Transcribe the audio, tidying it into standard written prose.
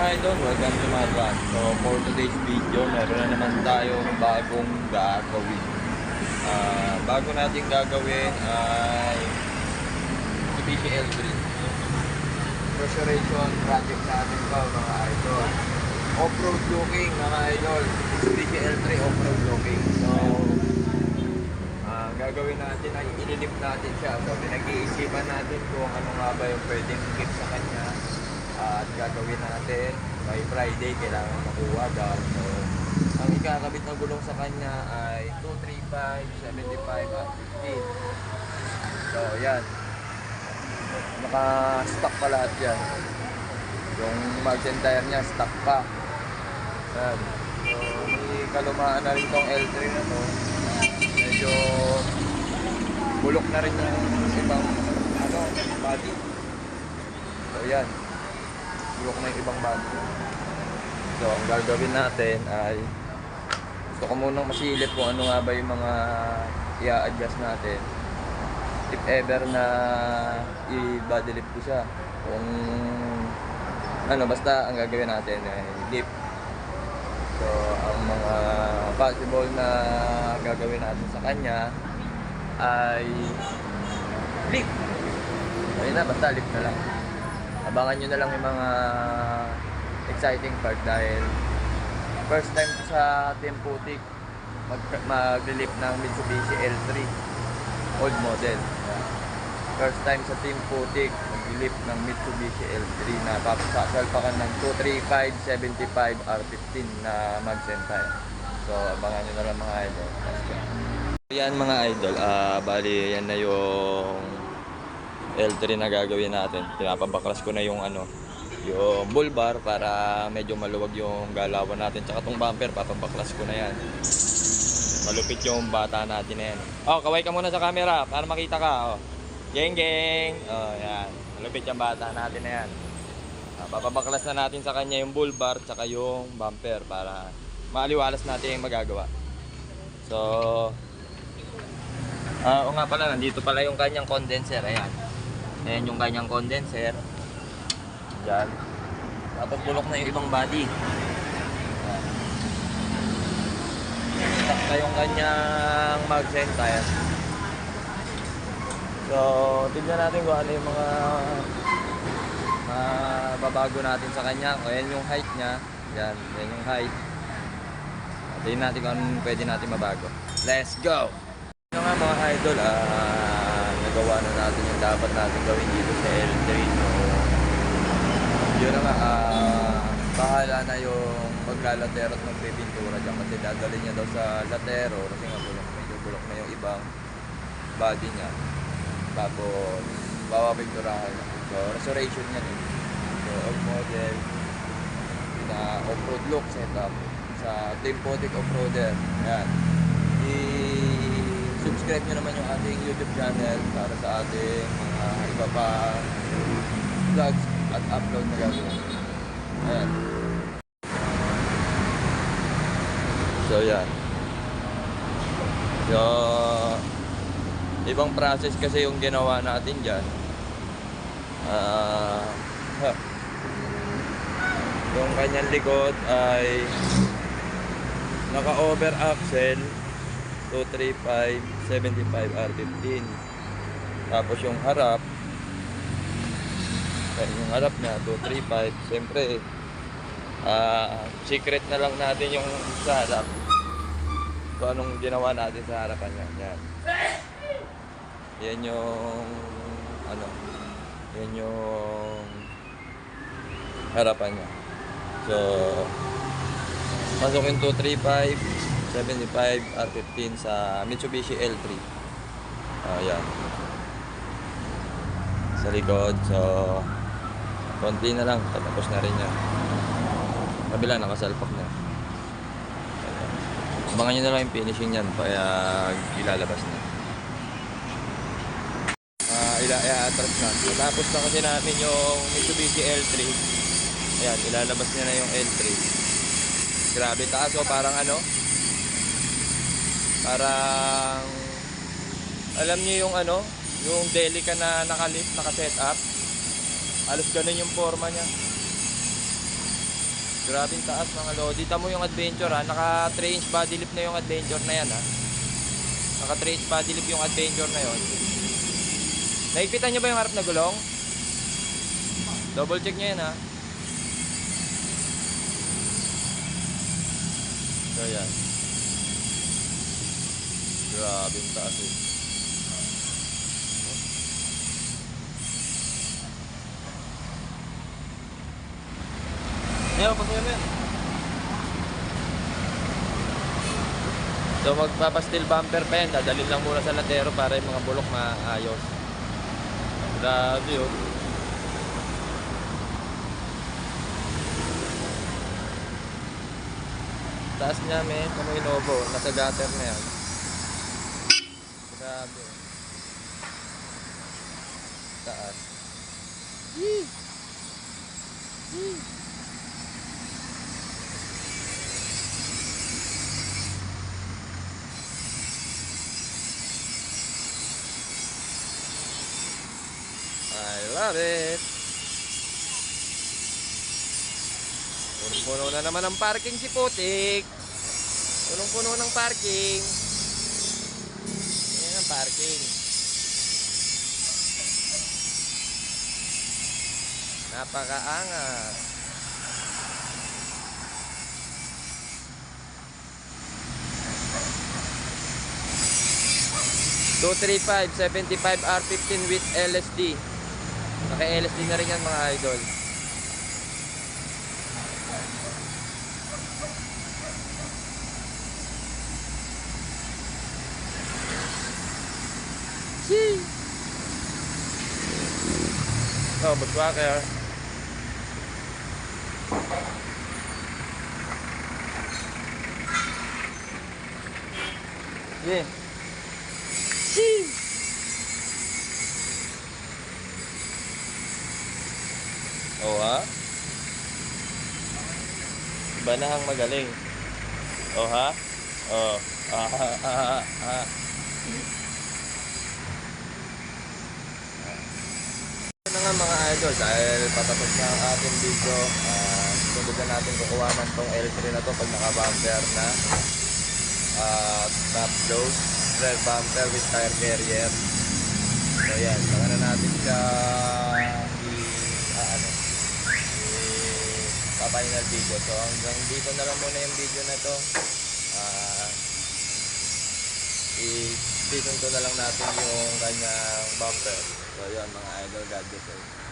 idol, welcome to my vlog. So for today's video, meron na naman tayong bagong gagawin. Bago natin gagawin ay Mitsubishi L3 restoration project natin ba mga idol. Off-road looking mga idol, Mitsubishi L3 off-road looking. So gagawin natin ay ililip natin siya. So pinag-iisipan natin kung ano nga ba yung pwedeng ikip sa kanya. At gagawin natin by Friday, kailangan makuha daw. So ang ikakabit na gulong sa kanya ay 235, 75 at 15. So yan, naka-stock pa lahat yan. Yung mags and tire nya stock pa. Yan. So may kalumaan na rin tong L3 na to. Medyo bulok na rin yung ibang body. So yan, bulok na yung ibang body. So ang gagawin natin ay gusto ko munang masilip kung ano nga ba yung mga i-adjust natin if ever na i-body lift ko siya. Kung ano, basta ang gagawin natin ay lift. So ang mga possible na gagawin natin sa kanya ay lift. Ayun na, basta lift na lang. Abangan nyo na lang yung mga exciting part dahil first time ko sa Team Putik mag-lift ng Mitsubishi L3 old model. First time sa Team Putik mag-lift ng Mitsubishi L3 na papasalpakan ng 235, 75, R15 na mags and tire. So abangan nyo na lang mga idol. Yan mga idol, bali yan na yung L3 na gagawin natin. Pinapabaklas ko na yung yung bull bar para medyo maluwag yung galawan natin. Tsaka tong bumper, papabaklas ko na yan. Malupit yung bata natin na yan. Oh, kaway ka muna sa camera para makita ka. Oh. Geng geng. Oh, yan. Malupit yung bata natin na yan. Papabaklas na natin sa kanya yung bull bar tsaka yung bumper para maaliwalas natin yung magagawa. So, o nga pala, nandito pala yung kanyang condenser. Ayan. Ayan yung kanyang condenser. Diyan. Tapos bulok na yung ibang body. Stock na yung kanyang mags and tire. So, tignan natin kung ano yung mga babago natin sa kanya. Ayan yung height niya. Yan. Yan yung height. Tignan natin kung ano pwede natin mabago. Let's go! Ano nga mga idol, nagawa na natin yung dapat natin gawin dito sa L3. So, yun na nga, bahala na yung maglalatero at magpipintura dyan kasi dadalhin niya daw sa latero kasi nga medyo bulok na yung ibang body niya. Tapos, papapinturahan na. So, restoration niya din. So, old model, na off-road look setup sa Team Putik Off-Roader. Ayan. I-subscribe nyo naman yung ating YouTube channel para sa ating mga iba pa vlogs at upload na gagawin. Ayan. So yan. So ibang process kasi yung ginawa natin dyan. Yung kanyang likod ay naka-over axle 235, 75, R15. Tapos yung harap niya 235. Siyempre secret na lang natin yung sa harap. So anong ginawa natin sa harapan niya. Yan. Yan yung yan yung harapan niya. So pasok yung 235, 75, R15 sa Mitsubishi L3. Yan. Sa likod. So konti na lang, tapos na rin yan. Kabila, nakasalpak na. Abangan nyo na lang yung finishing yan kaya ilalabas na. I-attract na. So, tapos na kasi namin yung Mitsubishi L3. Ayan, ilalabas niya na yung L3. Grabe taas. So parang parang alam niyo yung yung Delica na naka-lift, naka-set up. Halos ganun yung forma niya. Grabing taas mga lodi. Tamo yung Adventure ha. Naka 3-inch body lift na yung Adventure na yan ha. Naka 3-inch body lift yung Adventure na yon. Naigpitan nyo ba yung harap na gulong? Double check nyo yan ha. So yan. Grabing taas eh. Ayaw, pasuyan mo yan. So magpapastil bumper pa yan. Dadalhin lang muna sa latero para yung mga bulok maayos. Grabe yun. Taas niya may kamoy nobo. Nasa gutter na yan. Grabe. Taas. Yee! Yee! I love it. Punong-puno na naman ang parking si Putik. Punong-puno ng parking. Ayan ang parking. Napakaangas. $235.75 R15 with LSD. Naka-LSD na rin yan mga idol. Sheesh! Oh, bushwhacker. Yeah. Sheesh! Oh ha? Iba na ang magaling. Oh ha? Oh. Ito na nga mga idol, dahil patapos na ang ating video, sunod na natin kukuhanan tong L3 na to pag naka-bumper na. Top load, rear bumper with tire carrier. So yan, saka na natin siya final video. So hanggang dito na lang muna yung video na to. I-season to na lang natin yung kanyang bumper. So yun mga idol, God bless you.